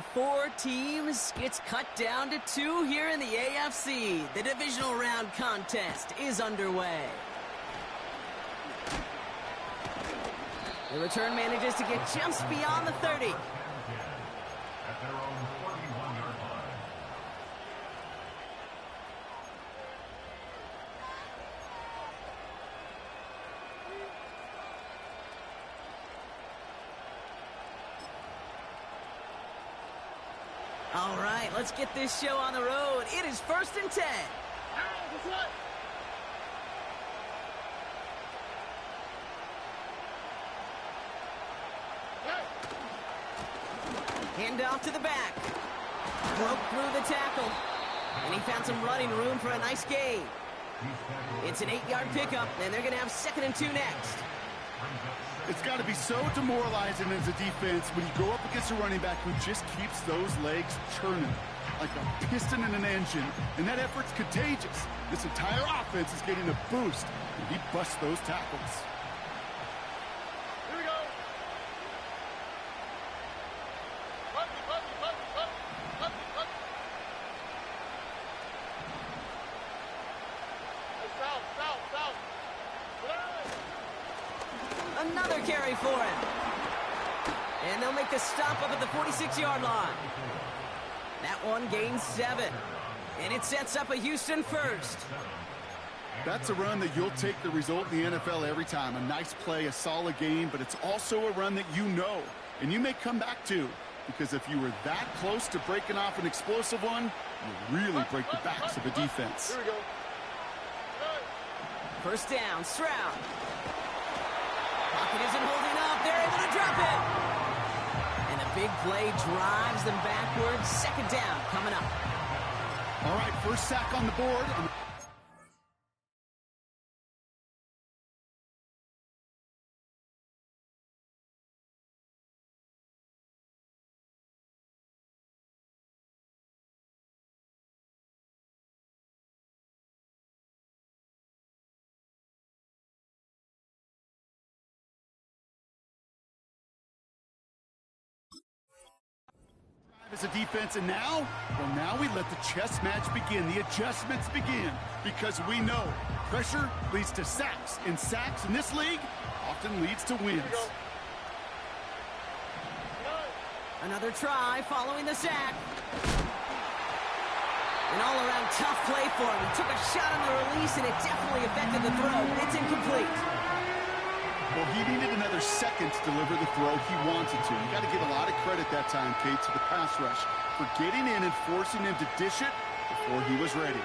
Four teams gets cut down to 2 here in the AFC. The divisional round contest is underway. The return manages to get just beyond the 30. At their own 41-yard line. All right, let's get this show on the road. It is 1st and 10. Hand off to the back. Broke through the tackle. And he found some running room for a nice gain. It's an 8-yard pickup, and they're going to have 2nd and 2 next. It's got to be so demoralizing as a defense when you go up against a running back who just keeps those legs churning like a piston in an engine, and that effort's contagious. This entire offense is getting a boost, and he busts those tackles. Here we go. South. Another carry for him. And they'll make the stop up at the 46-yard line. That one gains 7. And it sets up a Houston first. That's a run that you'll take the result in the NFL every time. A nice play, a solid game, but it's also a run that you know, and you may come back to, because if you were that close to breaking off an explosive one, you really break the backs of a defense. Here we go. First down, Stroud. Pocket isn't holding up. They're able to drop it. And a big play drives them backwards. 2nd down coming up. All right, first sack on the board. As a defense, and now we let the chess match begin, the adjustments begin, because we know pressure leads to sacks, and sacks in this league often leads to wins. Another try following the sack. An all-around tough play for him. He took a shot on the release, and it definitely affected the throw. It's incomplete. Well, he needed another second to deliver the throw he wanted to. You got to give a lot of credit that time, Kate, to the pass rush for getting in and forcing him to dish it before he was ready.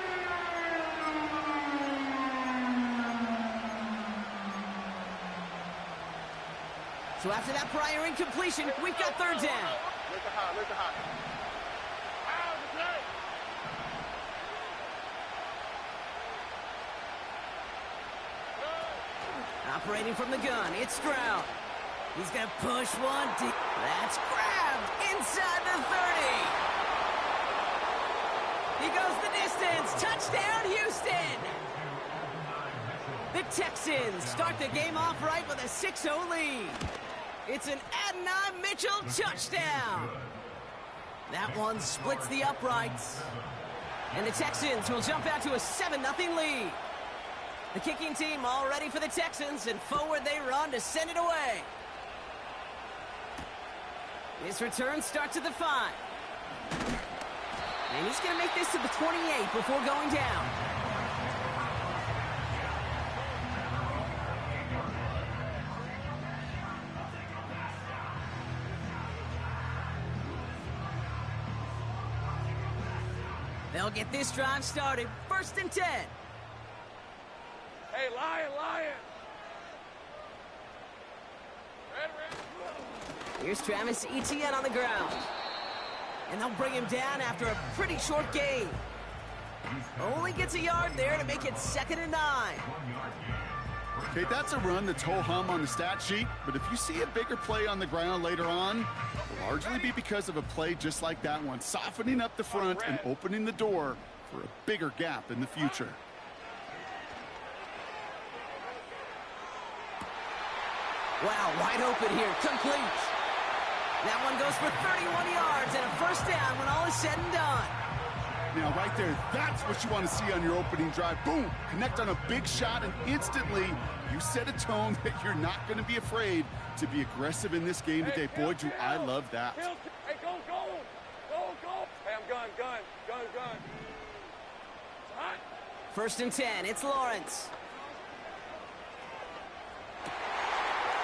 So after that prior incompletion, we've got 3rd down. Look at high. Operating from the gun, it's Stroud. He's going to push one deep. That's grabbed inside the 30. He goes the distance. Touchdown, Houston. The Texans start the game off right with a 6-0 lead. It's an Adonai Mitchell touchdown. That one splits the uprights. And the Texans will jump out to a 7-0 lead. The kicking team all ready for the Texans, and forward they run to send it away. This return starts at the 5. And he's going to make this to the 28 before going down. They'll get this drive started. 1st and 10. Hey, Lion. Red. Here's Travis Etienne on the ground. And they'll bring him down after a pretty short gain. Only gets a yard there to make it 2nd and 9. Okay, that's a run that's ho-hum on the stat sheet, but if you see a bigger play on the ground later on, it'll largely be because of a play just like that one, softening up the front and opening the door for a bigger gap in the future. Wow, wide open here, complete. That one goes for 31 yards and a first down when all is said and done. Now, right there, that's what you want to see on your opening drive. Boom! Connect on a big shot, and instantly you set a tone that you're not going to be afraid to be aggressive in this game today. Boy, do I love that. Hey, go. Hey, I'm gun. It's hot. First and 10, it's Lawrence.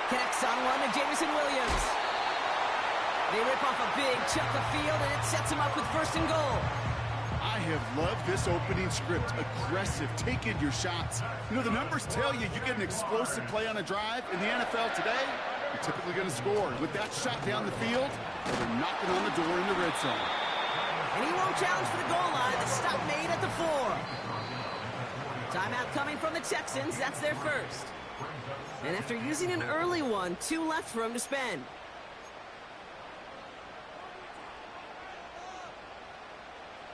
Connects on one to Jamison Williams. They rip off a big chunk of field, and it sets him up with first and goal. I have loved this opening script. Aggressive, taking your shots. You know, the numbers tell you get an explosive play on a drive. In the NFL today, you're typically going to score. With that shot down the field, they're knocking on the door in the red zone. And he won't challenge for the goal line. The stop made at the 4. Timeout coming from the Texans. That's their first. And after using an early one, 2 left for him to spend.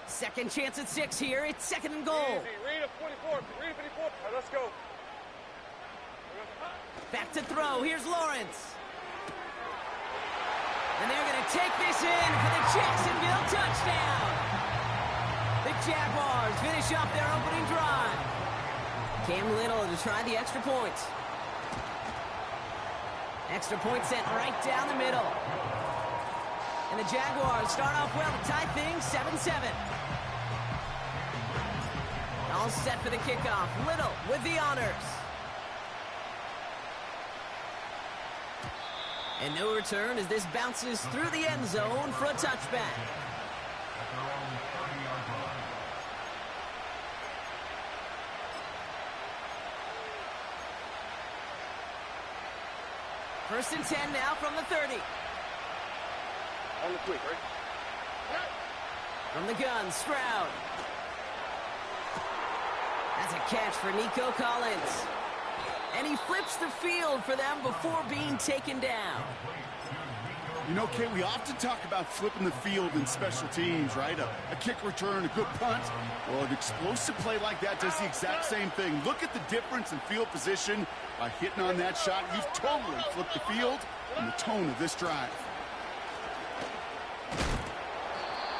Second chance at 6 here. It's second and goal. Easy. Read a 44. Read a 54. All right, let's go. Back to throw. Here's Lawrence. And they're going to take this in for the Jacksonville touchdown. The Jaguars finish up their opening drive. Cam Little to try the extra point. Extra point sent right down the middle. And the Jaguars start off well to tie things 7-7. All set for the kickoff. Little with the honors. And no return as this bounces through the end zone for a touchback. First and 10 now from the 30. On the quick, right? From the gun, Stroud. That's a catch for Nico Collins. And he flips the field for them before being taken down. You know, Kate, we often talk about flipping the field in special teams, right? A kick return, a good punt. Well, an explosive play like that does the exact same thing. Look at the difference in field position by hitting on that shot. You've totally flipped the field and the tone of this drive.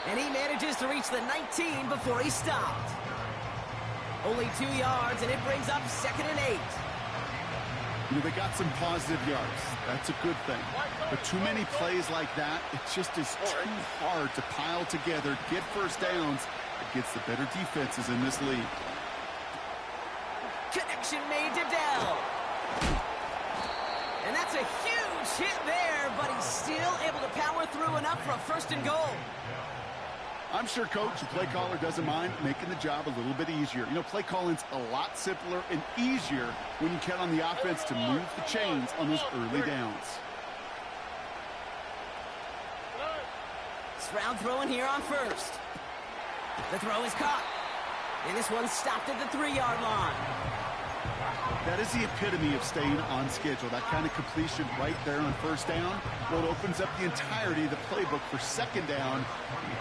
And he manages to reach the 19 before he stopped. Only 2 yards, and it brings up second and 8. You know, they got some positive yards. That's a good thing. But too many plays like that, it just is too hard to pile together, get first downs against the better defenses in this league. Connection made to Dell. And that's a huge hit there, but he's still able to power through enough for a first and goal. I'm sure Coach, the play caller, doesn't mind making the job a little bit easier. You know, play calling's a lot simpler and easier when you count on the offense to move the chains on those early downs. Stroud throwing here on first. The throw is caught. And this one's stopped at the 3-yard line. That is the epitome of staying on schedule. That kind of completion right there on first down. Well, it opens up the entirety of the playbook for second down.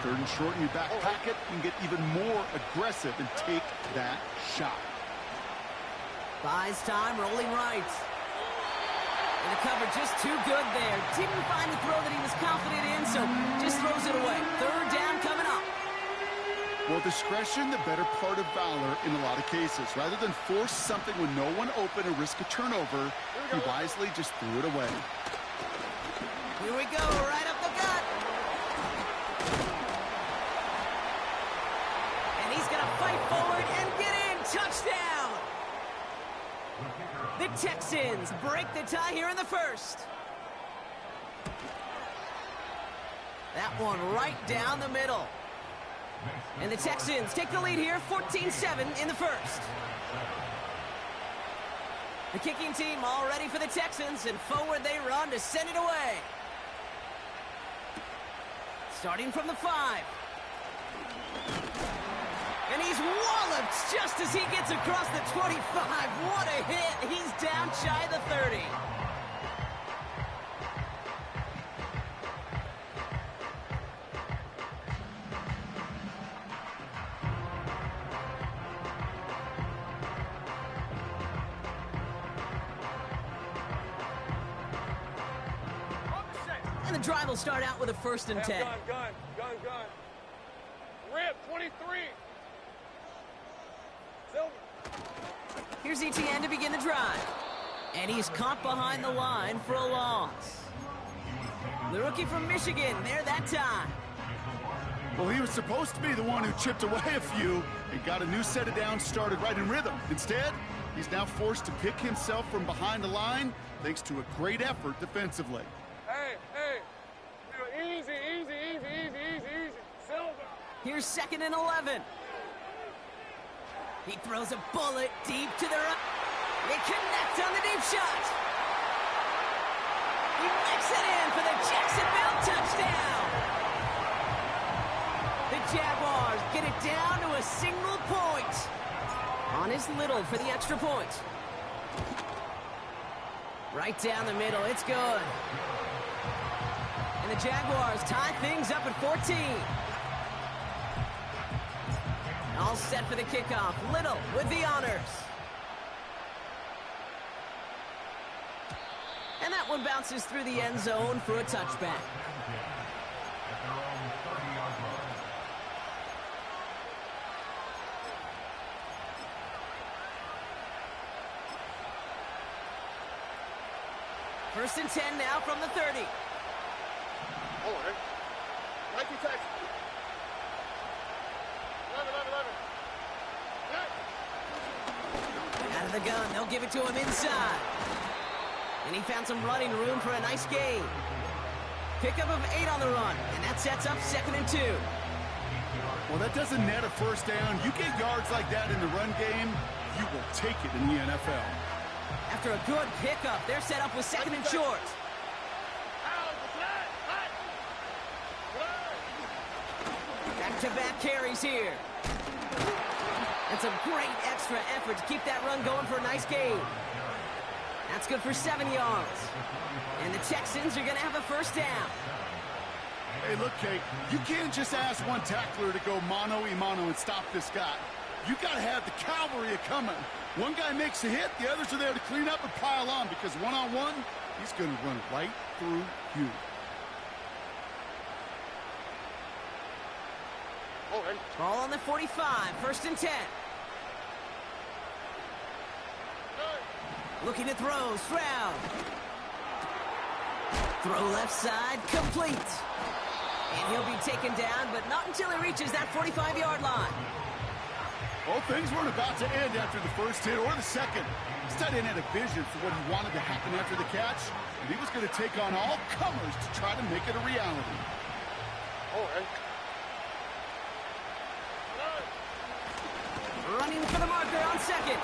Third and short in your back pocket, you can get even more aggressive and take that shot. Buys time, rolling right. And the cover just too good there. Didn't find the throw that he was confident in, so just throws it away. Third down coming up. Well, discretion, the better part of valor in a lot of cases. Rather than force something when no one open and risk a turnover, he wisely just threw it away. Here we go, right up the gut. And he's going to fight forward and get in. Touchdown! The Texans break the tie here in the first. That one right down the middle. And the Texans take the lead here, 14-7 in the first. The kicking team all ready for the Texans, and forward they run to send it away. Starting from the 5. And he's walloped just as he gets across the 25. What a hit. He's down shy of the 30. And the drive will start out with a 1st and 10. Gun. Rip, 23. Silver. Here's Etienne to begin the drive. And he's caught behind the line for a loss. The rookie from Michigan there that time. Well, he was supposed to be the one who chipped away a few and got a new set of downs started right in rhythm. Instead, he's now forced to pick himself from behind the line thanks to a great effort defensively. Hey. Easy. Silver. Here's 2nd and 11. He throws a bullet deep to the right. They connect on the deep shot. He makes it in for the Jacksonville touchdown. The Jaguars get it down to a single point. On is Little for the extra point. Right down the middle, it's good. And the Jaguars tie things up at 14. All set for the kickoff. Little with the honors. And that one bounces through the end zone for a touchback. At their own 30-yard line. First and 10 now from the 30. Hold on. Nike Texans. 11. Out of the gun, they'll give it to him inside. And he found some running room for a nice gain. Pickup of 8 on the run, and that sets up 2nd and 2. Well, that doesn't net a first down. You get yards like that in the run game, you will take it in the NFL. After a good pickup, they're set up with 2nd and short. Back-to-back carries here. And some great extra effort to keep that run going for a nice gain. That's good for 7 yards. And the Texans are going to have a first down. Hey, look, Kate, you can't just ask one tackler to go mano-a-mano and stop this guy. You got to have the cavalry coming. One guy makes a hit, the others are there to clean up and pile on, because one-on-one, he's going to run right through you. Ball on the 45, 1st and 10. Looking to throw, Stroud. Throw left side, complete. And he'll be taken down, but not until he reaches that 45-yard line. Well, things weren't about to end after the first hit or the second. This tight end had a vision for what he wanted to happen after the catch, and he was going to take on all comers to try to make it a reality. Running for the marker on 2nd.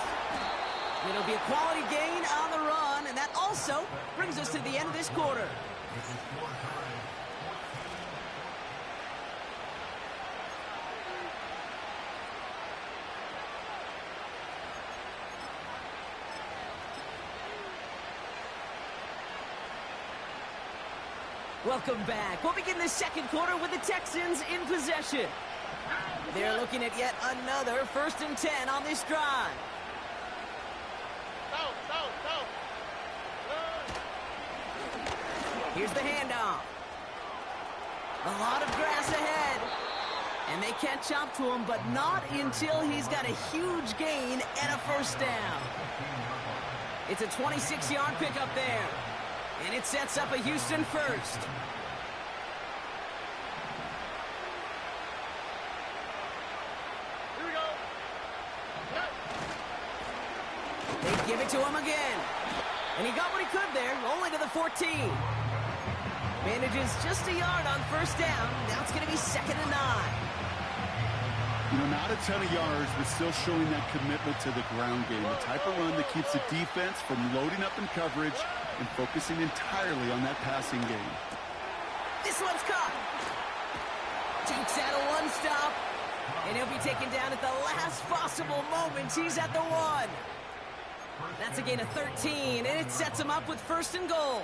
It'll be a quality gain on the run, and that also brings us to the end of this quarter. Welcome back. We'll begin the second quarter with the Texans in possession. They're looking at yet another 1st and 10 on this drive. Here's the handoff. A lot of grass ahead. And they catch up to him, but not until he's got a huge gain and a first down. It's a 26-yard pickup there. And it sets up a Houston first. Here we go. They give it to him again. And he got what he could there, only to the 14. Manages just a yard on first down. Now it's going to be 2nd and 9. You know, not a ton of yards, but still showing that commitment to the ground game. The type of run that keeps the defense from loading up in coverage and focusing entirely on that passing game. This one's caught. Takes out a one-stop. And he'll be taken down at the last possible moment. He's at the 1. That's a gain of 13, and it sets him up with 1st and goal.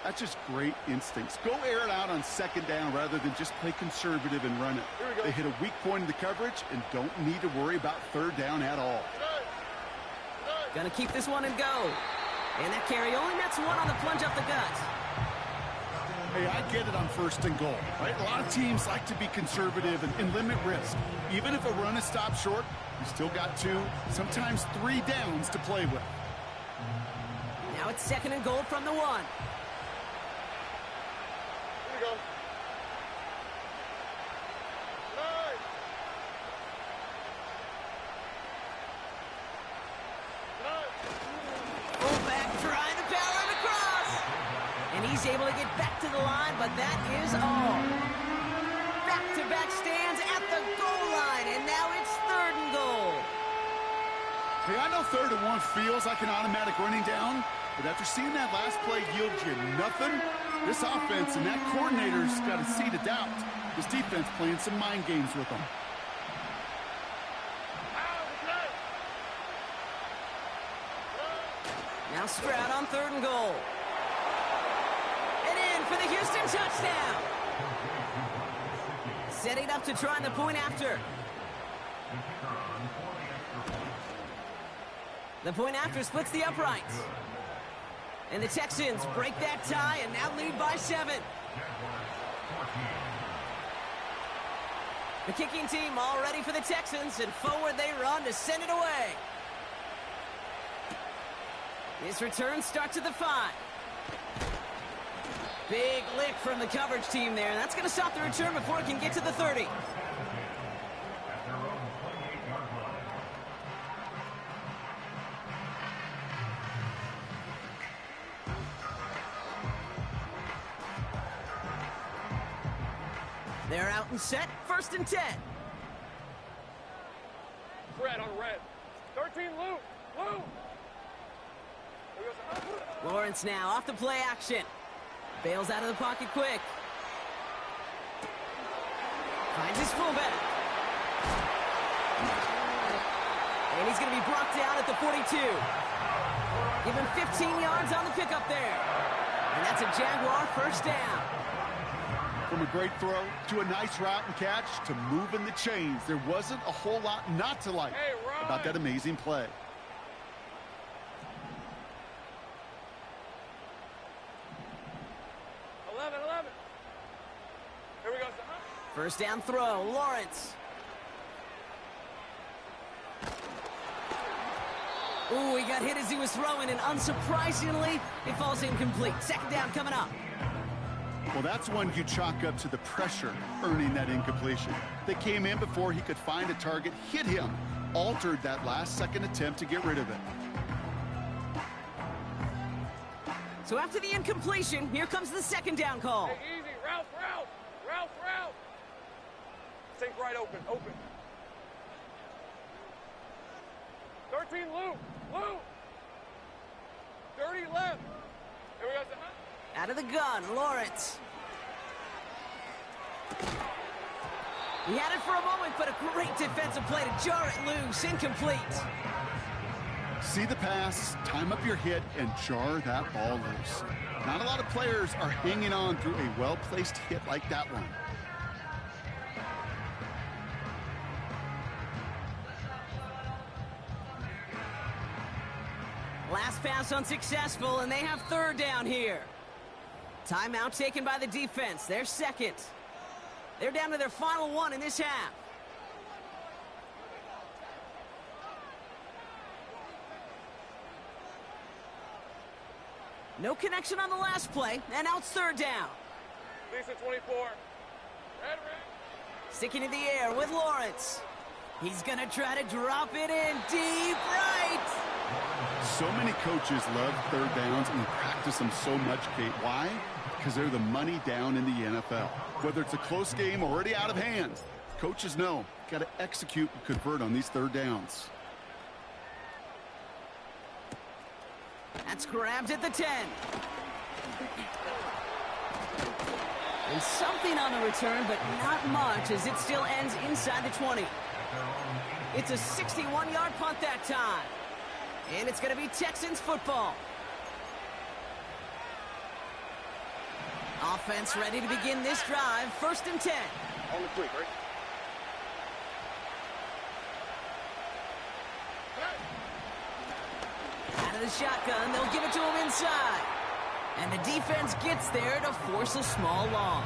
That's just great instincts. Go air it out on 2nd down rather than just play conservative and run it. They hit a weak point in the coverage and don't need to worry about 3rd down at all. Gonna keep this one and go. And that carry only nets 1 on the plunge up the gut. Hey, I get it on 1st and goal, right? A lot of teams like to be conservative and limit risk. Even if a run is stopped short, you still got 2, sometimes 3 downs to play with. Now it's 2nd and goal from the 1. Here we go. Nice. Fullback trying to power it across. And he's able to get back to the line, but that is all. Back-to-back stands at the goal line, and now it's 3rd and goal. Hey, I know 3rd and 1 feels like an automatic running down, but after seeing that last play yield you nothing, this offense and that coordinator's got a seed of doubt. This defense playing some mind games with them. Now Stroud on 3rd and goal. And in for the Houston touchdown. Setting up to try the point after. The point after splits the uprights. And the Texans break that tie and now lead by 7. The kicking team all ready for the Texans, and forward they run to send it away. This return starts at the 5. Big lick from the coverage team there. That's going to stop the return before it can get to the 30. They're out and set. 1st and 10. Red on red. 13 Lou. Lou. Lawrence now off the play action. Bails out of the pocket quick. Finds his fullback. And he's going to be brought down at the 42. Give him 15 yards on the pickup there. And that's a Jaguar 1st down. From a great throw to a nice route and catch to moving the chains, there wasn't a whole lot not to like about that amazing play. Here we go. 1st down throw, Lawrence. Ooh, he got hit as he was throwing, and unsurprisingly, it falls incomplete. 2nd down coming up. Well, that's one you chalk up to the pressure earning that incompletion. They came in before he could find a target, hit him, altered that last-second attempt to get rid of it. So after the incompletion, here comes the 2nd down call. Hey, easy. Route. Sink right open. 13 Lou. Dirty left. Here we go. Out of the gun, Lawrence. He had it for a moment, but a great defensive play to jar it loose. Incomplete. See the pass, time up your hit, and jar that ball loose. Not a lot of players are hanging on through a well-placed hit like that one. Last pass unsuccessful, and they have 3rd down here. Timeout taken by the defense. They're 2nd. They're down to their final 1 in this half. No connection on the last play, and now it's 3rd down. Lisa 24. Red. Sticking in the air with Lawrence. He's going to try to drop it in deep right. So many coaches love 3rd downs and practice them so much, Kate. Why? Because they're the money down in the NFL. Whether it's a close game or already out of hand, coaches know got to execute and convert on these 3rd downs. That's grabbed at the 10. And something on the return, but not much, as it still ends inside the 20. It's a 61-yard punt that time. And it's going to be Texans football. Offense ready to begin this drive. 1st and 10. On the quick, right? Out of the shotgun, they'll give it to him inside. And the defense gets there to force a small loss.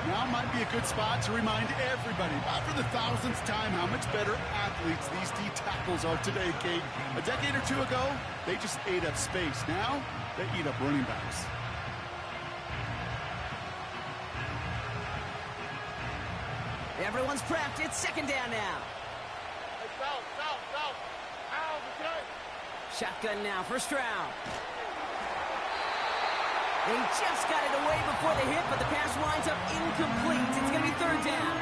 Now might be a good spot to remind everybody, not for the thousandth time, how much better athletes these D tackles are today, Kate. A decade or two ago, they just ate up space. Now, they eat up running backs. Everyone's prepped. It's second down now. Shotgun now for Stroud. He just got it away before the hit, but the pass winds up incomplete. It's going to be third down.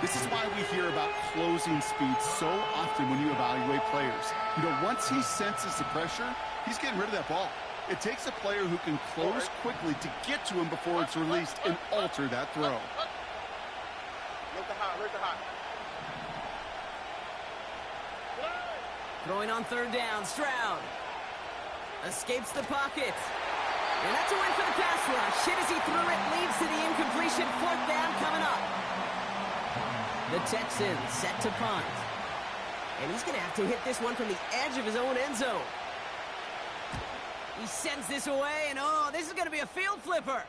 This is why we hear about closing speed so often when you evaluate players. You know, once he senses the pressure, he's getting rid of that ball. It takes a player who can close quickly to get to him before it's released and alter that throw. Throwing on third down, Stroud escapes the pocket. And that's a win for the pass rush. Hit as he threw it, leads to the incompletion. Fourth down coming up. The Texans set to punt. And he's going to have to hit this one from the edge of his own end zone. He sends this away, and oh, this is going to be a field flipper.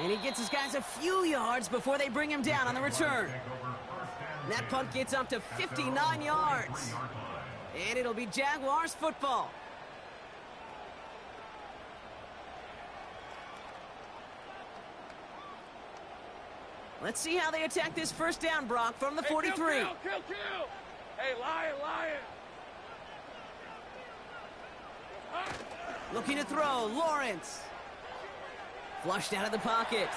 And he gets his guys a few yards before they bring him down on the return. And that punt gets up to 59 yards. And it'll be Jaguars football. Let's see how they attack this first down, Brock, from the 43. Kill. Hey, lion. Looking to throw, Lawrence. Flushed out of the pocket.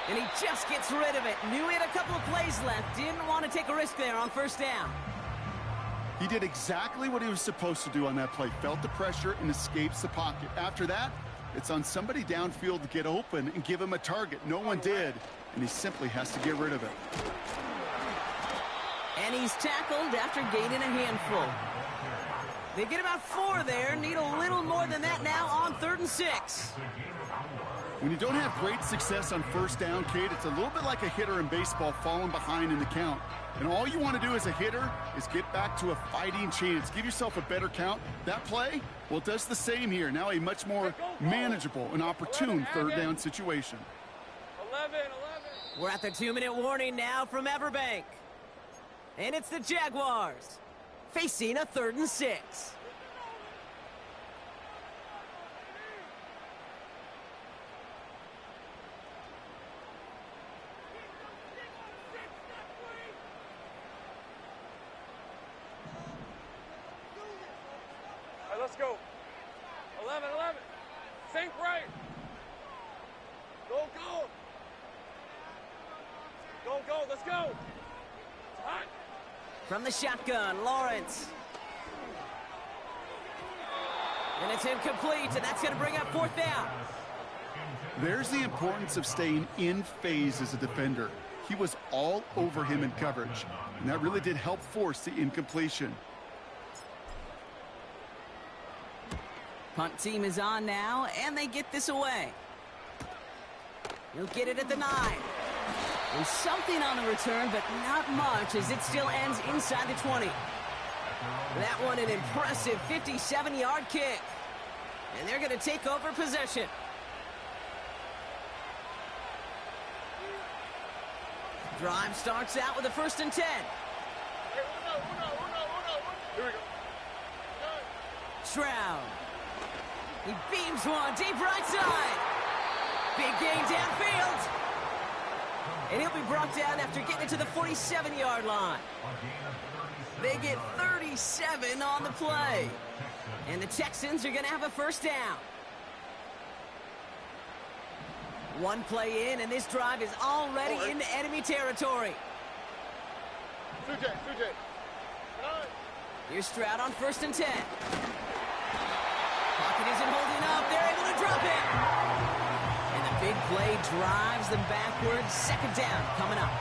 And he just gets rid of it. Knew he had a couple of plays left. Didn't want to take a risk there on first down. He did exactly what he was supposed to do on that play. Felt the pressure and escapes the pocket. After that, it's on somebody downfield to get open and give him a target. No one did, and he simply has to get rid of it. And he's tackled after gaining a handful. They get about 4 there. Need a little more than that now on 3rd and 6. When you don't have great success on first down, Kate, it's a little bit like a hitter in baseball falling behind in the count. And all you want to do as a hitter is get back to a fighting chance. Give yourself a better count. That play, well, it does the same here. Now a much more manageable and opportune 3rd down situation. 11. We're at the 2-minute warning now from Everbank. And it's the Jaguars facing a 3rd and 6. Let's go. 11. Think right. Go. Let's go. It's hot. From the shotgun, Lawrence. And it's incomplete, and that's going to bring up 4th down. There's the importance of staying in phase as a defender. He was all over him in coverage, and that really did help force the incompletion. Punt team is on now, and they get this away. He'll get it at the 9. And something on the return, but not much, as it still ends inside the 20. That one an impressive 57-yard kick. And they're going to take over possession. Drive starts out with a 1st and 10. Here we go. Stroud. He beams one deep right side. Big gain downfield. And he'll be brought down after getting it to the 47-yard line. They get 37 on the play. And the Texans are going to have a 1st down. 1 play in, and this drive is already into enemy territory. Sujay. Here's Stroud on 1st and 10. Pocket isn't holding up. They're able to drop it. And the big play drives them backwards. 2nd down coming up.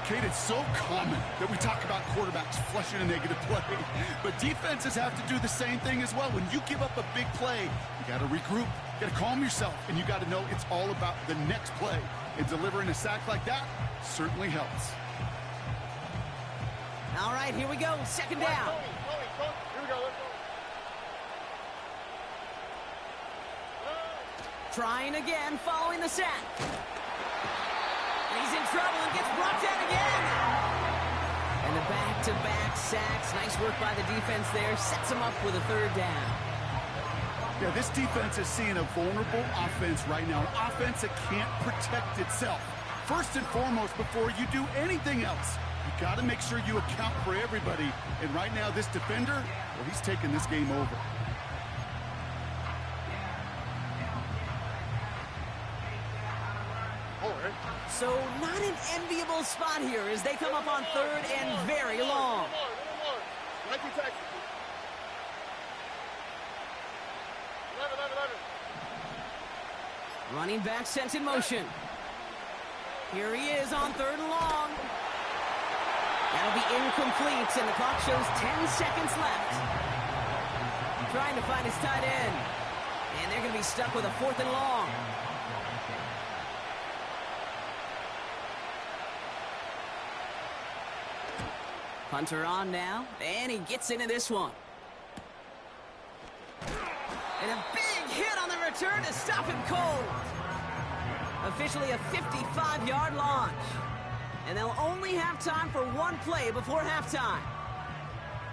Kate, it's so common that we talk about quarterbacks flushing a negative play, but defenses have to do the same thing as well. When you give up a big play, you got to regroup, you got to calm yourself, and you got to know it's all about the next play. And delivering a sack like that certainly helps. All right, here we go. 2nd down. Trying again, following the sack. He's in trouble and gets brought down again. And the back-to-back sacks. Nice work by the defense there. Sets him up with a third down. Yeah, this defense is seeing a vulnerable offense right now. An offense that can't protect itself. First and foremost, before you do anything else, you got to make sure you account for everybody. And right now, this defender, well, he's taking this game over. So not an enviable spot here as they come up on third and very long. Running back sent in motion. Here he is on third and long. That'll be incomplete, and the clock shows 10 seconds left. Trying to find his tight end. And they're going to be stuck with a fourth and long. Hunter on now, and he gets into this one. And a big hit on the return to stop him cold. Officially a 55-yard launch. And they'll only have time for one play before halftime.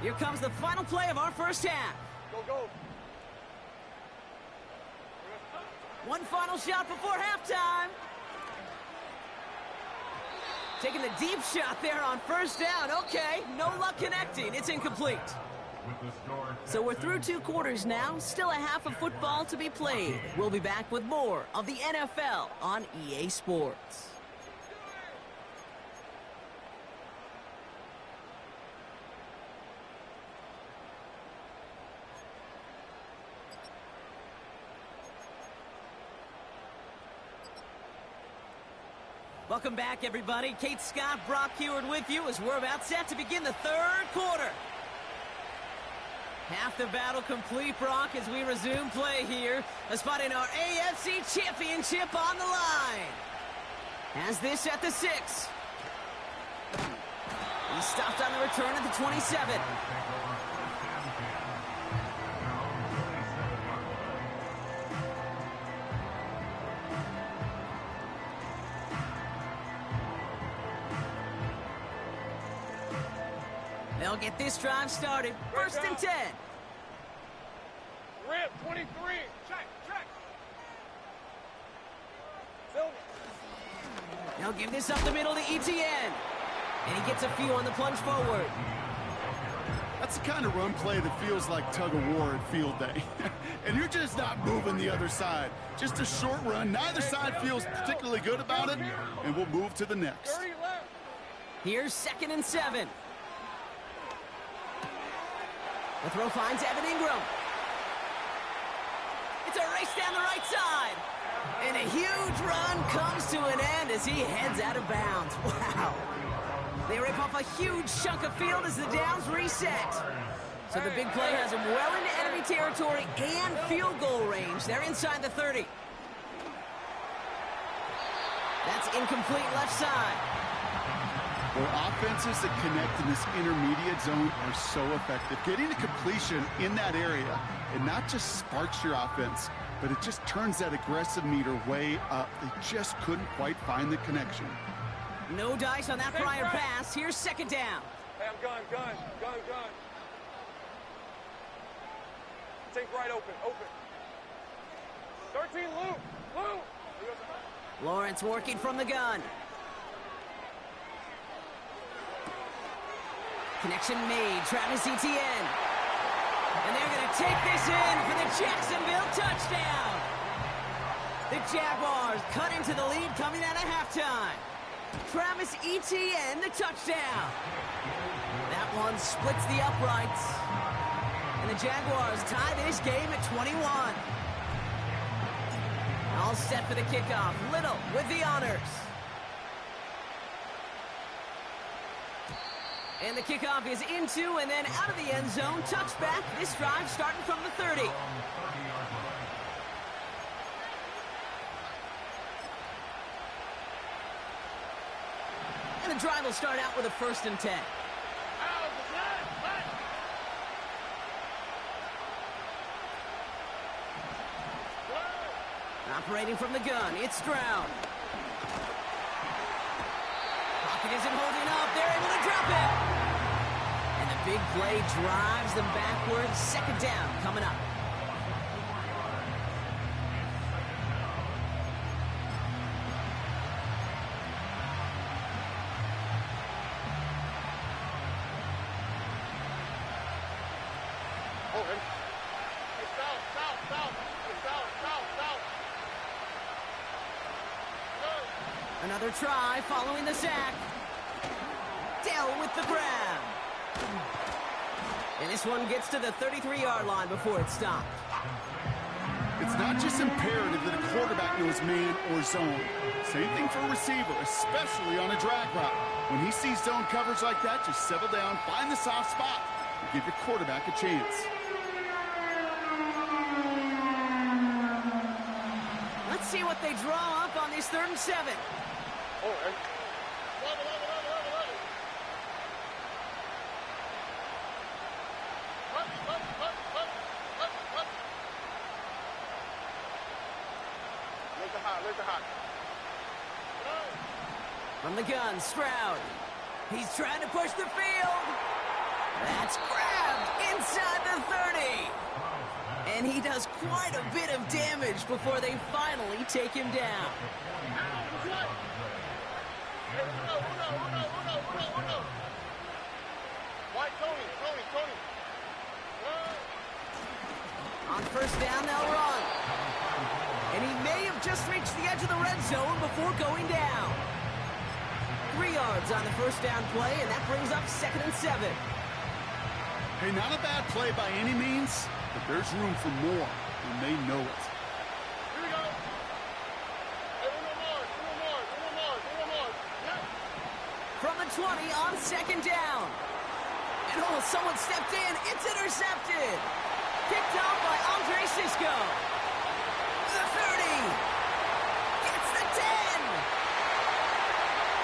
Here comes the final play of our first half. Go, go. One final shot before halftime. Taking the deep shot there on first down. Okay, no luck connecting. It's incomplete. So we're through 2 quarters now. Still a half of football to be played. We'll be back with more of the NFL on EA Sports. Welcome back, everybody. Kate Scott, Brock Heward with you as we're about set to begin the third quarter. Half the battle complete, Brock, as we resume play here. A spot in our AFC Championship on the line. Has this at the 6. He stopped on the return at the 27. They'll get this drive started. First and 10. Rip, 23. Check. Silver. They'll give this up the middle to ETN. And he gets a few on the plunge forward. That's the kind of run play that feels like tug-of-war at field day. And you're just not moving the other side. Just a short run. Neither side feels particularly good about it. And we'll move to the next. 30 left. Here's 2nd and 7. The throw finds Evan Ingram. It's a race down the right side. And a huge run comes to an end as he heads out of bounds. Wow. They rip off a huge chunk of field as the downs reset. So the big play has him well into enemy territory and field goal range. They're inside the 30. That's incomplete left side. Well, offenses that connect in this intermediate zone are so effective. Getting a completion in that area, it not just sparks your offense, but it just turns that aggressive meter way up. They just couldn't quite find the connection. No dice on that prior pass. Here's 2nd down. Hey, I'm gun. Take right, open. 13, Luke. Lawrence working from the gun. Connection made. Travis Etienne. And they're going to take this in for the Jacksonville touchdown. The Jaguars cut into the lead coming out of halftime. Travis Etienne, the touchdown. That one splits the uprights. And the Jaguars tie this game at 21. All set for the kickoff. Little with the honors. And the kickoff is into and then out of the end zone. Touchback. This drive starting from the 30. And the drive will start out with a 1st and 10. Operating from the gun, it's Stroud. Pocket isn't holding up. They're able to drop it. And the big play drives them backwards. Second down coming up. Another try following the sack. Dell with the grab. And this one gets to the 33-yard line before it's stopped. It's not just imperative that a quarterback knows man or zone. Same thing for a receiver, especially on a drag route. When he sees zone coverage like that, just settle down, find the soft spot, and give your quarterback a chance. Let's see what they draw up on this 3rd and 7. From the gun, Stroud. He's trying to push the field. That's grabbed inside the 30. And he does quite a bit of damage before they finally take him down. On first down, they'll run. And he may have just reached the edge of the red zone before going down. 3 yards on the first down play, and that brings up 2nd and 7. Hey, not a bad play by any means, but there's room for more, and they know it. Here we go. Hey, one more. From the 20 on 2nd down. And oh, someone stepped in. It's intercepted. Picked off by Andre Sisco. The 30. Gets the 10.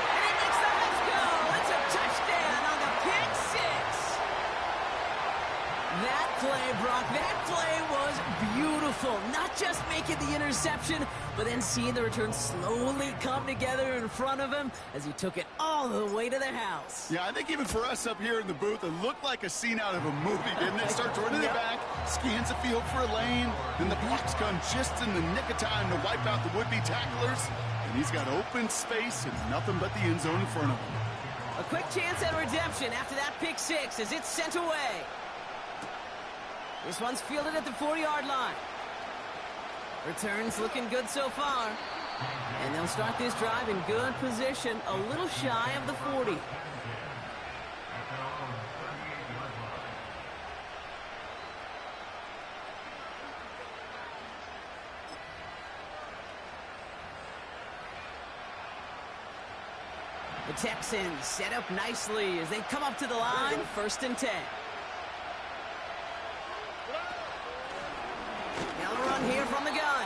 And he makes the let's go. It's a touchdown on the pick 6. That play, Brock, that play was beautiful. Not just making the interception, but then seeing the return slowly come together in front of him as he took it all the way to the house. Yeah, I think even for us up here in the booth, it looked like a scene out of a movie, didn't it? Starts running it back, scans the field for a lane, then the blocks come just in the nick of time to wipe out the would-be tacklers, and he's got open space and nothing but the end zone in front of him. A quick chance at redemption after that pick 6 as it's sent away. This one's fielded at the 40-yard line. Returns looking good so far. And they'll start this drive in good position, a little shy of the 40. The Texans set up nicely as they come up to the line, 1st and 10. They'll run here from the gun.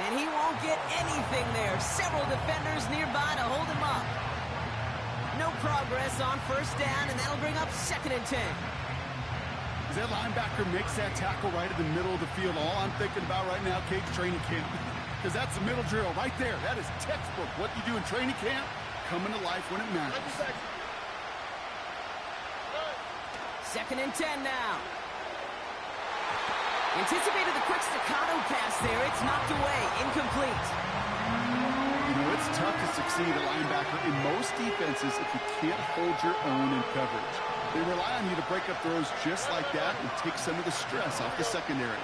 And he won't get anything there. Several defenders nearby to hold him up. No progress on 1st down, and that'll bring up 2nd and 10. As that linebacker makes that tackle right in the middle of the field, all I'm thinking about right now, Cage, training camp. Because that's the middle drill right there. That is textbook. What you do in training camp, coming to life when it matters. 2nd and 10 now. Anticipated the quick staccato pass there. It's knocked away. Incomplete. You know, it's tough to succeed at linebacker in most defenses if you can't hold your own in coverage. They rely on you to break up throws just like that and take some of the stress off the secondary.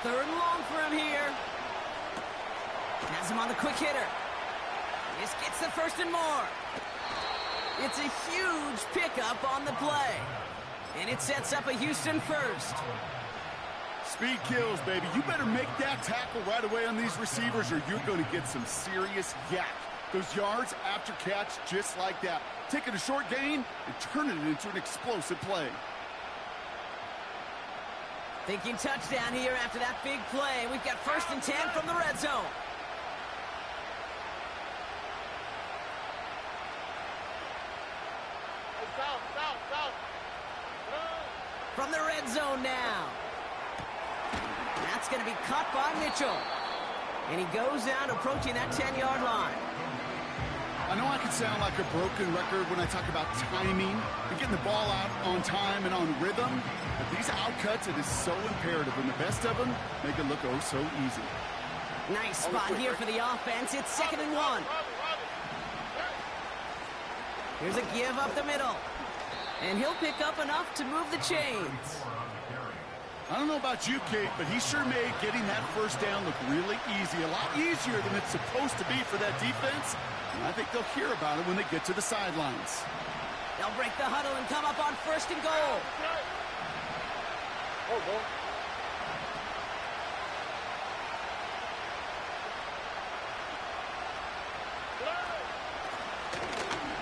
3rd and long for him here. Has him on the quick hitter. This gets the 1st and more. It's a huge pickup on the play. And it sets up a Houston 1st. Speed kills, baby. You better make that tackle right away on these receivers or you're going to get some serious yak. Those yards after catch just like that. Taking a short gain and turning it into an explosive play. Thinking touchdown here after that big play. We've got 1st and 10 from the red zone. From the red zone now. That's going to be caught by Mitchell. And he goes out approaching that 10-yard line. I know I can sound like a broken record when I talk about timing and getting the ball out on time and on rhythm, but these outcuts, it is so imperative, and the best of them make it look oh so easy. Nice spot here for the offense. It's 2nd and 1. Here's a give up the middle. And he'll pick up enough to move the chains. I don't know about you, Kate, but he sure made getting that first down look really easy. A lot easier than it's supposed to be for that defense. And I think they'll hear about it when they get to the sidelines. They'll break the huddle and come up on 1st and goal. Oh, boy.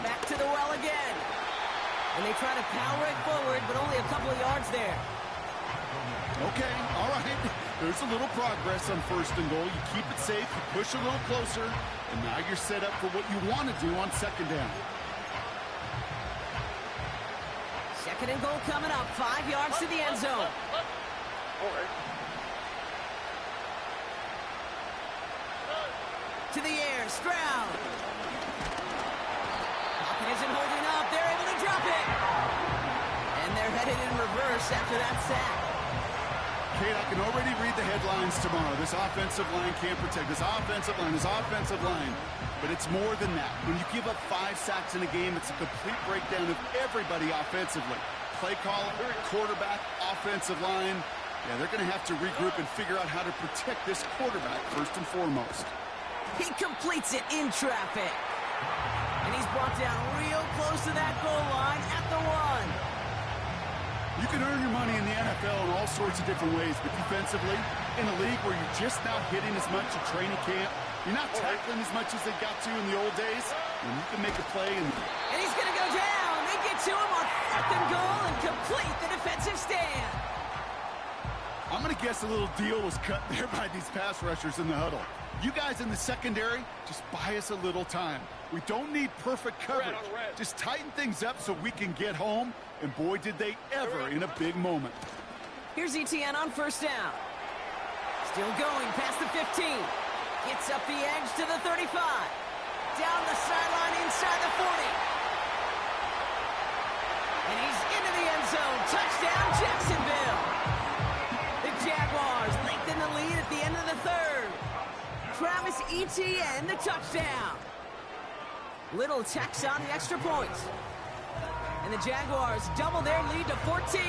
Back to the well again. And they try to power it forward, but only a couple of yards there. Okay, all right. There's a little progress on 1st and goal. You keep it safe, you push a little closer, and now you're set up for what you want to do on 2nd down. 2nd and goal coming up, 5 yards to the end zone. All right. To the air, Stroud. Pocket isn't holding up. They're able to drop it. And they're headed in reverse after that sack. Kate, I can already read the headlines tomorrow. This offensive line can't protect. This offensive line. But it's more than that. When you give up 5 sacks in a game, it's a complete breakdown of everybody offensively. Play caller, quarterback, offensive line. Yeah, they're going to have to regroup and figure out how to protect this quarterback first and foremost. He completes it in traffic. And he's brought down real close to that goal line at the 1. You can earn your money in the NFL in all sorts of different ways, but defensively, in a league where you're just not hitting as much at training camp, you're not tackling as much as they got to in the old days, and you can make a play. And he's going to go down. They get to him on 4th and goal and complete the defensive stand. I'm going to guess a little deal was cut there by these pass rushers in the huddle. You guys in the secondary, just buy us a little time. We don't need perfect coverage. Just tighten things up so we can get home. And boy, did they ever in a big moment. Here's ETN on 1st down. Still going past the 15. Gets up the edge to the 35. Down the sideline inside the 40. And he's into the end zone. Touchdown, Jacksonville. The Jaguars lengthen the lead at the end of the 3rd. Travis Etienne, the touchdown. Little tacks on the extra points. And the Jaguars double their lead to 14.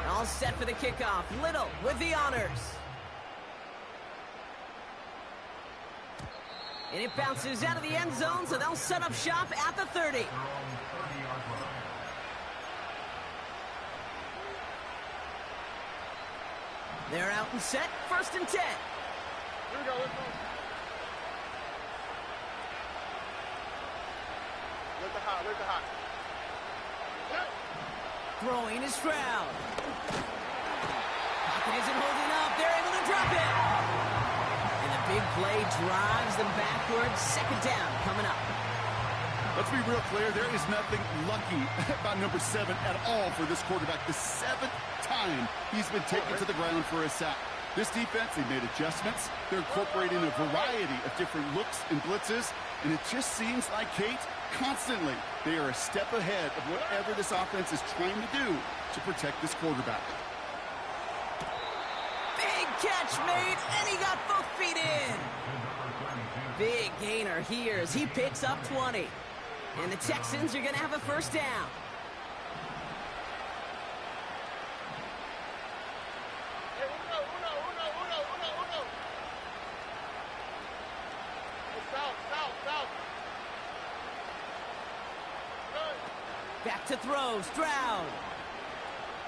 All set for the kickoff. Little with the honors. And it bounces out of the end zone, so they'll set up shop at the 30. They're out and set. 1st and 10. Here we go. Let's go. Let the hot. Throwing is Stroud. Pocket isn't holding up. They're able to drop it. And the big play drives them backwards. 2nd down coming up. Let's be real clear. There is nothing lucky about number 7 at all for this quarterback. The 7th time he's been taken to the ground for a sack. This defense, they made adjustments. They're incorporating a variety of different looks and blitzes. And it just seems like, Kate, constantly they are a step ahead of whatever this offense is trying to do to protect this quarterback. Big catch made, and he got both feet in. Big gainer here as he picks up 20. And the Texans are going to have a 1st down. Back to throw, Stroud.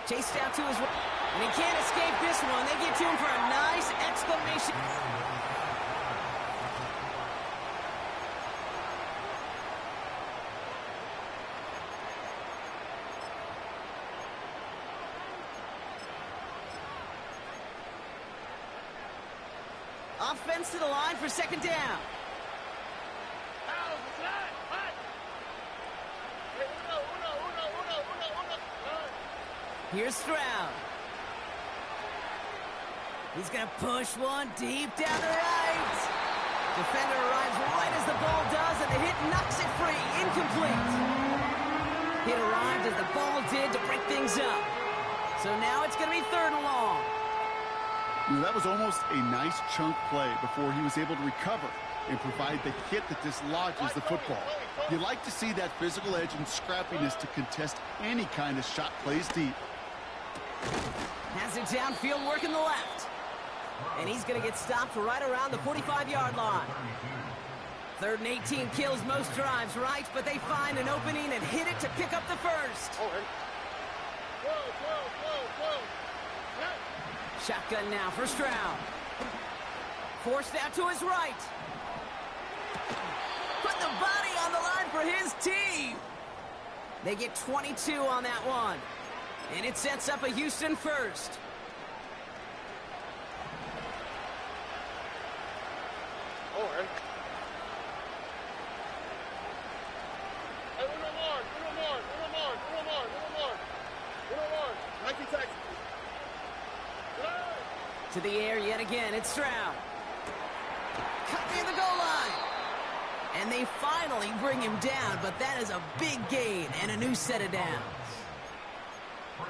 Chased out to his right, and he can't escape this one. They get to him for a nice exclamation. Offense to the line for 2nd down. Here's Stroud. He's going to push one deep down the right. Defender arrives right as the ball does, and the hit knocks it free. Incomplete. Hit arrived as the ball did to break things up. So now it's going to be 3rd and long. You know, that was almost a nice chunk play before he was able to recover and provide the hit that dislodges the football. You like to see that physical edge and scrappiness to contest any kind of shot plays deep. Has it downfield, working the left. And he's going to get stopped right around the 45-yard line. 3rd and 18 kills most drives, right? But they find an opening and hit it to pick up the first. Shotgun now for Stroud. Forced out to his right. Put the body on the line for his team. They get 22 on that one. And it sets up a Houston first. To the air yet again, it's Stroud. Cut near the goal line. And they finally bring him down, but that is a big gain and a new set of downs.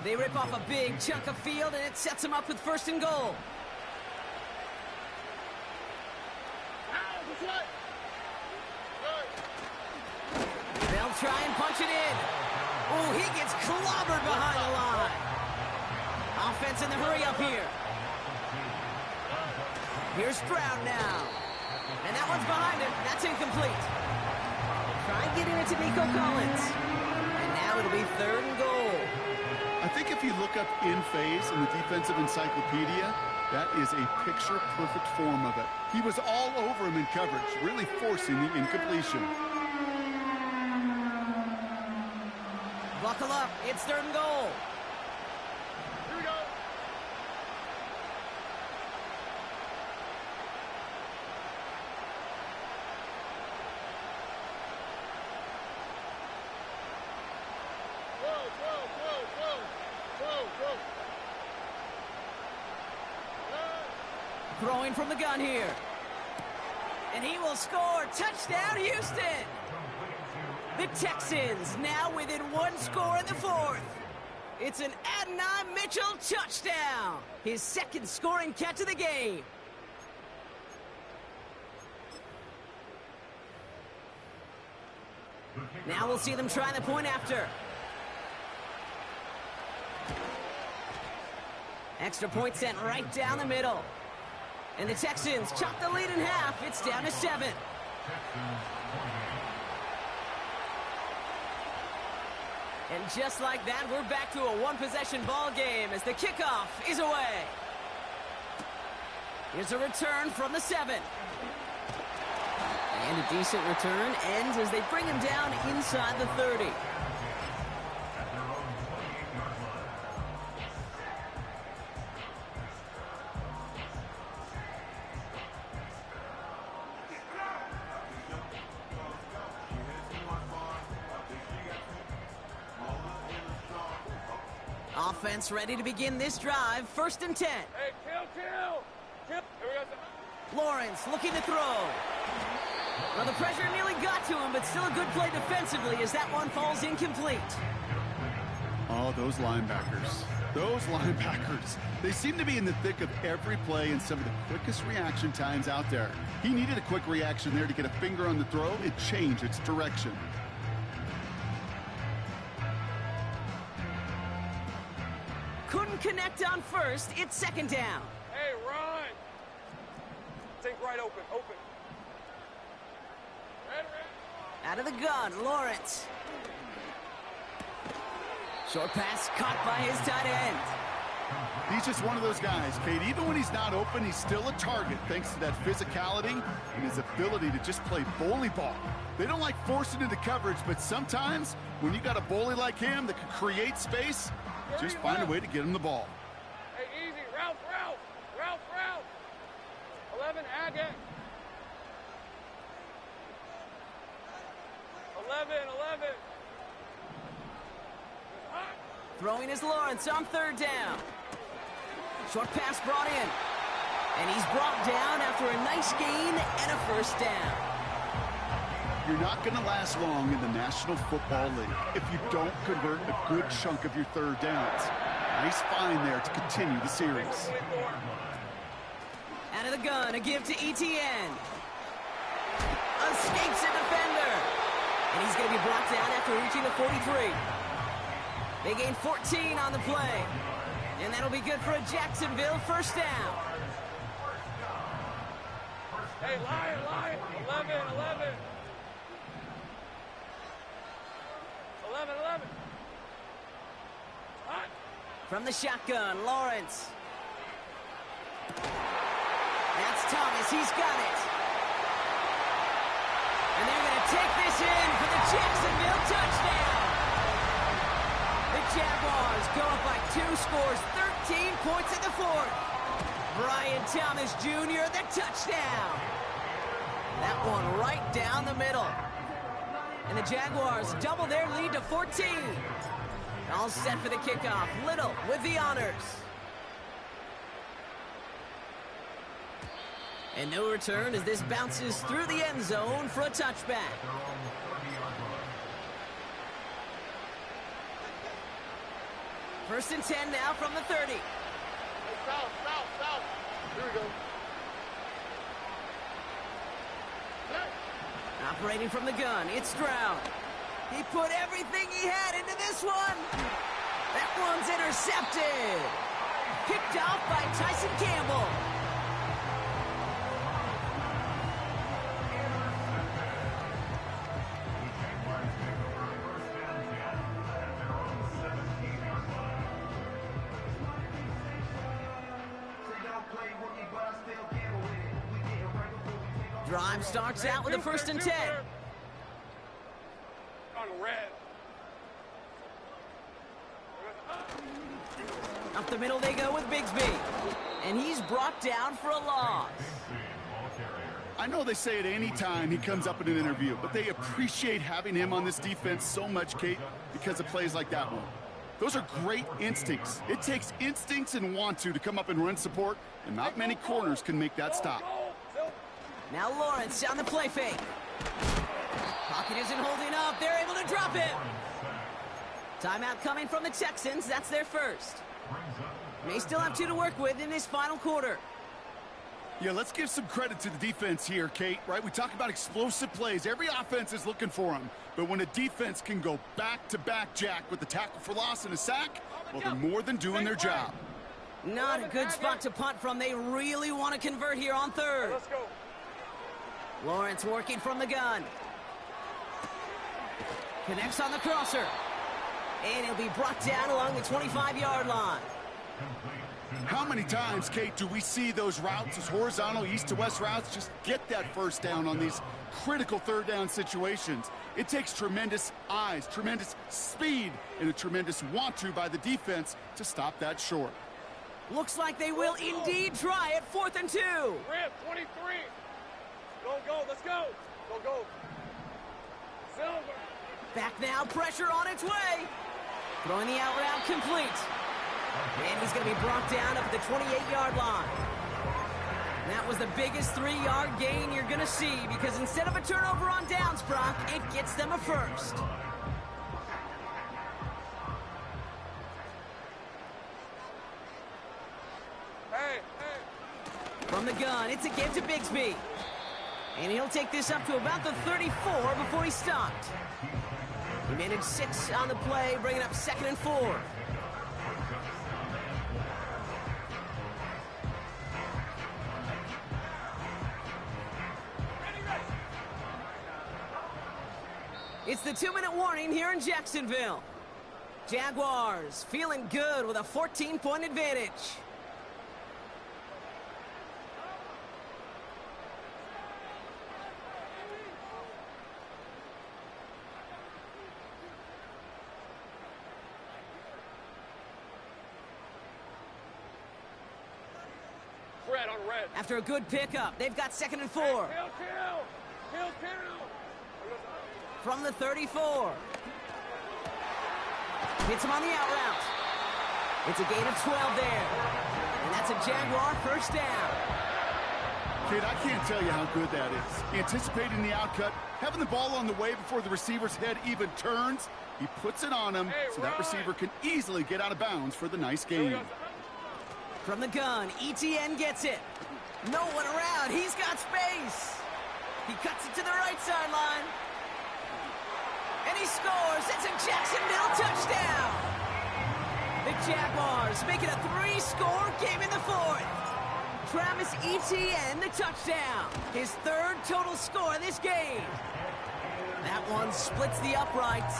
They rip off a big chunk of field, and it sets them up with 1st and goal. They'll try and punch it in. Oh, he gets clobbered behind the line. Offense in the hurry up here. Here's Stroud now. And that one's behind him. That's incomplete. Try getting it to Nico Collins. And now it'll be 3rd and goal. I think if you look up in phase in the defensive encyclopedia, that is a picture-perfect form of it. He was all over him in coverage, really forcing the incompletion. Buckle up. It's 3rd and goal. Here we go. Throwing from the gun here. And he will score. Touchdown, Houston! The Texans now within 1 score in the 4th. It's an Adonai Mitchell touchdown. His 2nd scoring catch of the game. Now we'll see them try the point after. Extra point sent right down the middle. And the Texans chop the lead in half. It's down to 7. And just like that, we're back to a one-possession ball game as the kickoff is away. Here's a return from the 7. And a decent return ends as they bring him down inside the 30. Offense ready to begin this drive. 1st and 10. Hey, kill. Here we go. Lawrence looking to throw. Well, the pressure nearly got to him, but still a good play defensively as that one falls incomplete. Oh, those linebackers. Those linebackers. They seem to be in the thick of every play and some of the quickest reaction times out there. He needed a quick reaction there to get a finger on the throw and change its direction. Couldn't connect on 1st. It's 2nd down. Hey, run. Think right open. Red. Out of the gun, Lawrence. Short pass caught by his tight end. He's just one of those guys, Kate. Even when he's not open, he's still a target thanks to that physicality and his ability to just play bully ball. They don't like forcing into coverage, but sometimes when you got a bully like him that can create space, just find a way to get him the ball. Hey, easy. Route. 11, Agate. 11. Throwing is Lawrence on third down. Short pass brought in. And he's brought down after a nice gain and a first down. You're not going to last long in the National Football League if you don't convert a good chunk of your third downs. Nice find there to continue the series. Out of the gun, a give to ETN. Escapes a defender. And he's going to be brought down after reaching the 43. They gain 14 on the play. And that'll be good for a Jacksonville first down. Hey, Lion. 11. 11. Hot. From the shotgun, Lawrence. That's Thomas. He's got it. And they're going to take this in for the Jacksonville touchdown. The Jaguars go up by 2 scores, 13 points in the fourth. Brian Thomas Jr., the touchdown. That one right down the middle. And the Jaguars double their lead to 14. All set for the kickoff. Little with the honors. And no return as this bounces through the end zone for a touchback. First and 10 now from the 30. Hey, south. Here we go. Operating from the gun, it's Stroud. He put everything he had into this one. That one's intercepted. Picked off by Tyson Campbell. Drive starts out with a first and 10. On red. Up the middle they go with Bigsby. And he's brought down for a loss. I know they say it any time he comes up in an interview, but they appreciate having him on this defense so much, Kate, because of plays like that one. Those are great instincts. It takes instincts and want to come up and run support, and not many corners can make that stop. Now Lawrence on the play fake. Pocket isn't holding up. They're able to drop him. Timeout coming from the Texans. That's their first. May still have 2 to work with in this final quarter. Yeah, let's give some credit to the defense here, Kate, right? We talk about explosive plays. Every offense is looking for them. But when a defense can go back-to-back, Jack, with the tackle for loss and a sack, well, they're more than doing their job. Not a good spot to punt from. They really want to convert here on third. Let's go. Lawrence working from the gun. Connects on the crosser. And he'll be brought down along the 25-yard line. How many times, Kate, do we see those routes, those horizontal east-to-west routes, just get that first down on these critical third down situations? It takes tremendous eyes, tremendous speed, and a tremendous want-to by the defense to stop that short. Looks like they will indeed try it. 4th and 2. Rip, 23. Go, let's go. Go. Silver. Back now, pressure on its way. Throwing the out route complete. And he's going to be brought down up at the 28-yard line. That was the biggest 3-yard gain you're going to see because instead of a turnover on downs, Brock, it gets them a first. Hey. From the gun, it's a give to Bigsby. And he'll take this up to about the 34 before he stopped. He managed 6 on the play, bringing up 2nd and 4. It's the 2-minute warning here in Jacksonville. Jaguars feeling good with a 14-point advantage. Red on red. After a good pickup, they've got 2nd and 4. Kill. From the 34. Hits him on the out route. It's a gain of 12 there. And that's a Jaguar first down. Kid, I can't tell you how good that is. Anticipating the outcut, having the ball on the way before the receiver's head even turns. He puts it on him so that receiver can easily get out of bounds for the nice gain. From the gun, ETN gets it. No one around. He's got space. He cuts it to the right sideline. And he scores. It's a Jacksonville touchdown. The Jaguars make it a 3-score game in the fourth. Travis Etienne, the touchdown. His third total score this game. That one splits the uprights.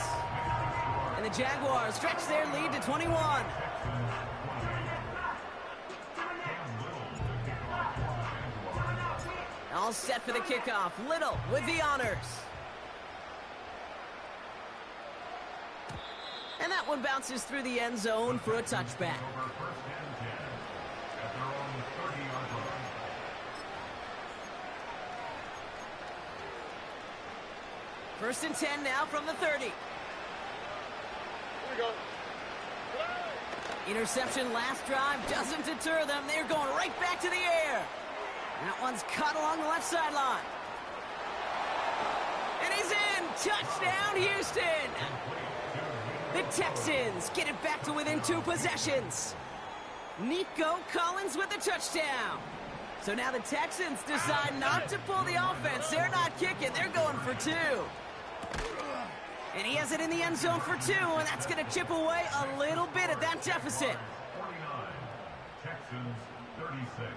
And the Jaguars stretch their lead to 21. All set for the kickoff. Little with the honors. And that one bounces through the end zone for a touchback. First and 10 now from the 30. Here we go. Interception last drive doesn't deter them. They're going right back to the air. That one's caught along the left sideline. And he's in. Touchdown, Houston. The Texans get it back to within 2 possessions. Nico Collins with the touchdown. So now the Texans decide not to pull the offense. They're not kicking. They're going for 2. And he has it in the end zone for 2, and that's going to chip away a little bit at that deficit. 49, Texans 36.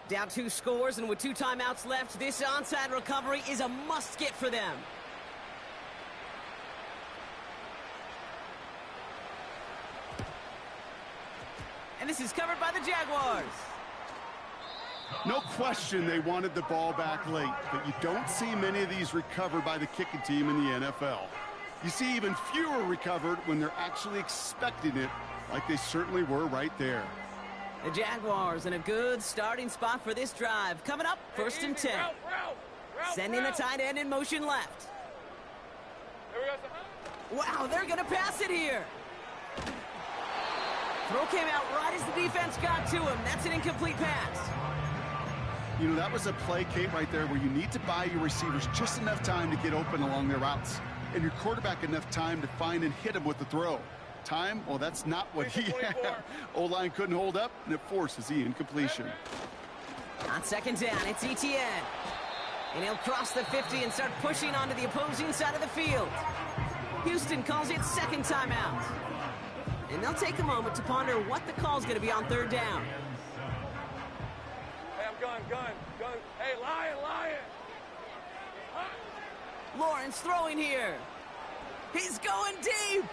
Down 2 scores, and with 2 timeouts left, this onside recovery is a must-get for them. And this is covered by the Jaguars. No question they wanted the ball back late, but you don't see many of these recovered by the kicking team in the NFL. You see even fewer recovered when they're actually expecting it, like they certainly were right there. The Jaguars in a good starting spot for this drive. Coming up, first and 10. Sending the tight end in motion left. Wow, they're going to pass it here. Throw came out right as the defense got to him. That's an incomplete pass. You know, that was a play, Kate, right there where you need to buy your receivers just enough time to get open along their routes. And your quarterback enough time to find and hit him with the throw. Time? Well, that's not what he had. O-line couldn't hold up, and it forces the incompletion. On second down, it's ETN. And he'll cross the 50 and start pushing onto the opposing side of the field. Houston calls it second timeout. And they'll take a moment to ponder what the call's going to be on third down. Hey, I'm gun. Hey, Lion. Lawrence throwing here. He's going deep.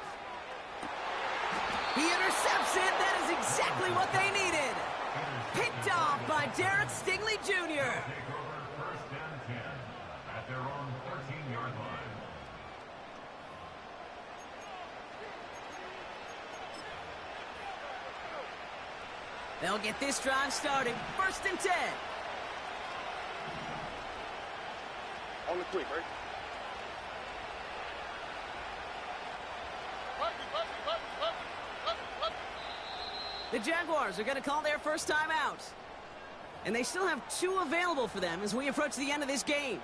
He intercepts it. That is exactly what they needed. Picked off by Derek Stingley Jr. First and 10 at their own 13-yard line. They'll get this drive started. First and 10. On the quick, right? The Jaguars are going to call their first time out. And they still have 2 available for them as we approach the end of this game.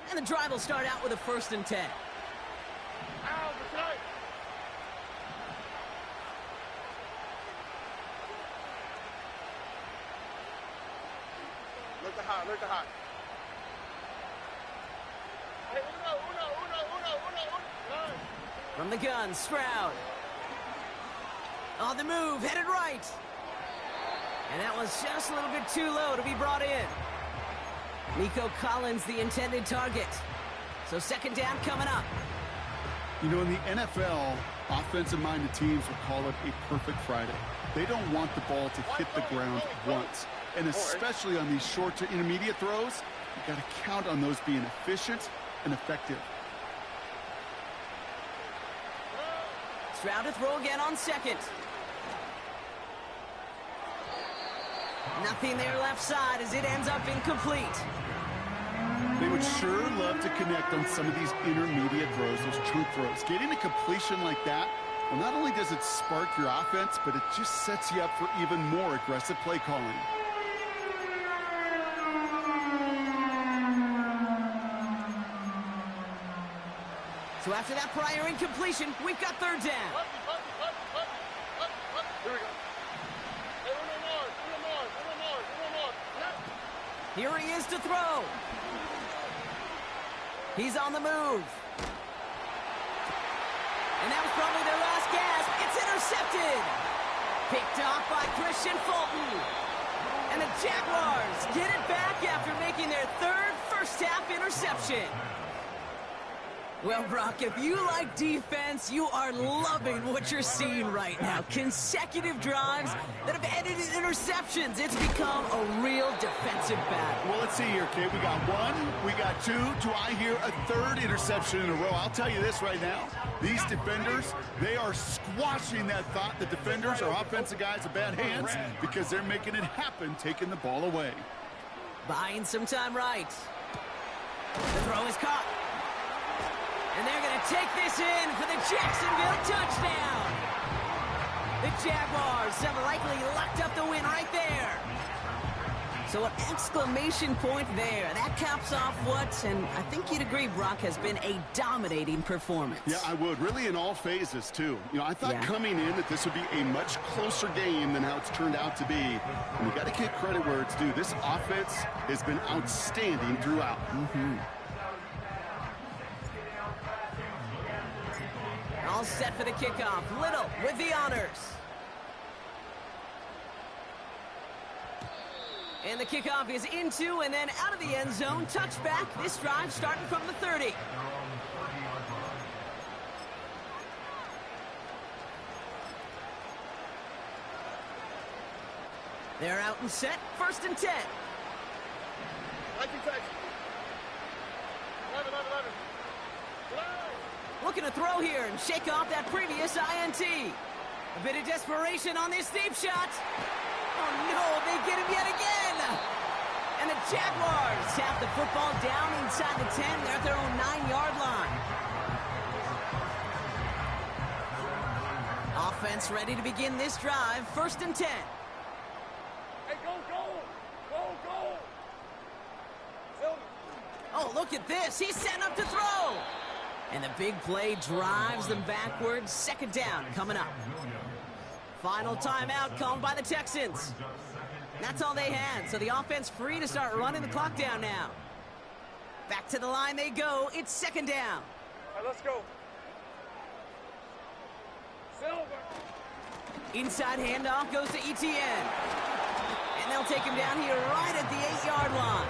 And the drive will start out with a first and 10. Look at hot. Hey, uno. From the gun, Stroud. On the move, headed right. And that was just a little bit too low to be brought in. Nico Collins, the intended target. So second down coming up. You know, in the NFL, offensive-minded teams will call it a perfect Friday. They don't want the ball to hit the ground once. And especially on these short to intermediate throws, you got to count on those being efficient and effective. Stroud to throw again on second. Nothing there left side as it ends up incomplete. They would sure love to connect on some of these intermediate throws, those chunk throws. Getting a completion like that, well, not only does it spark your offense, but it just sets you up for even more aggressive play calling. So after that prior incompletion, we've got third down. Here we go. Hey, one more. Here he is to throw. He's on the move. And that was probably their last gasp. It's intercepted. Picked off by Christian Fulton. And the Jaguars get it back after making their third first-half interception. Well, Brock, if you like defense, you are loving what you're seeing right now. Consecutive drives that have ended in interceptions. It's become a real defensive battle. Well, let's see here, kid. We got one, we got two. Do I hear a third interception in a row? I'll tell you this right now. These defenders, they are squashing that thought. The defenders are offensive guys with bad hands because they're making it happen, taking the ball away. Buying some time right. The throw is caught. And they're going to take this in for the Jacksonville touchdown. The Jaguars have likely locked up the win right there. So an exclamation point there. That caps off what, and I think you'd agree, Brock, has been a dominating performance. Yeah, I would. Really in all phases, too. You know, I thought coming in that this would be a much closer game than how it's turned out to be. And you got to give credit where it's due. This offense has been outstanding throughout. All set for the kickoff. Little with the honors. And the kickoff is into and then out of the end zone. Touchback. This drive starting from the 30. They're out and set. 1st and 10. Looking to throw here and shake off that previous INT. A bit of desperation on this deep shot. Oh, no, they get him yet again. And the Jaguars tap the football down inside the 10. They're at their own 9-yard line. Offense ready to begin this drive. 1st and 10. Hey, go! Oh, look at this. He's setting up to throw. And the big play drives them backwards. 2nd down coming up. Final timeout called by the Texans. That's all they had, so the offense free to start running the clock down now. Back to the line they go. It's 2nd down. All right, let's go. Silver. Inside handoff goes to Etienne. And they'll take him down here right at the 8-yard line.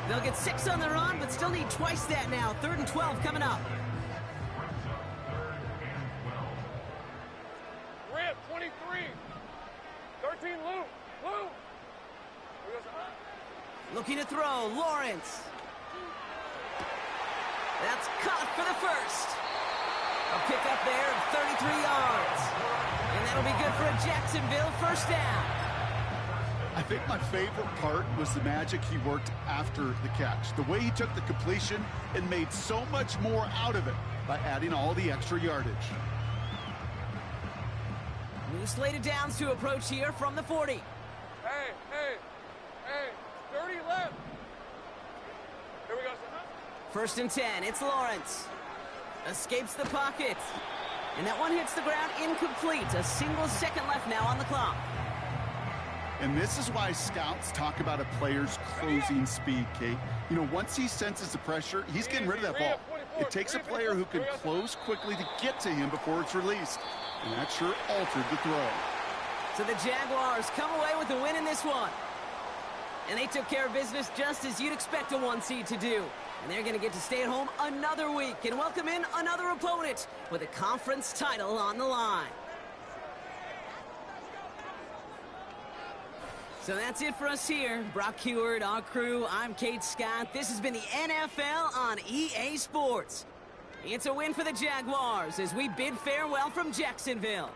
They'll get 6 on the run, but still need twice that now. 3rd and 12 coming up. Rip, 23. 13, Lou. Looking to throw, Lawrence. That's caught for the first. A pickup there of 33 yards. And that'll be good for a Jacksonville 1st down. I think my favorite part was the magic he worked after the catch. The way he took the completion and made so much more out of it by adding all the extra yardage. New slated downs to approach here from the 40. Hey, 30 left. Here we go. 1st and 10, it's Lawrence. Escapes the pocket. And that one hits the ground incomplete. A single second left now on the clock. And this is why scouts talk about a player's closing speed, Kate. You know, once he senses the pressure, he's getting rid of that ball. It takes a player who can close quickly to get to him before it's released. And that sure altered the throw. So the Jaguars come away with the win in this one. And they took care of business just as you'd expect a 1 seed to do. And they're going to get to stay at home another week and welcome in another opponent with a conference title on the line. So that's it for us here. Brock Heward, our crew, I'm Kate Scott. This has been the NFL on EA Sports. It's a win for the Jaguars as we bid farewell from Jacksonville.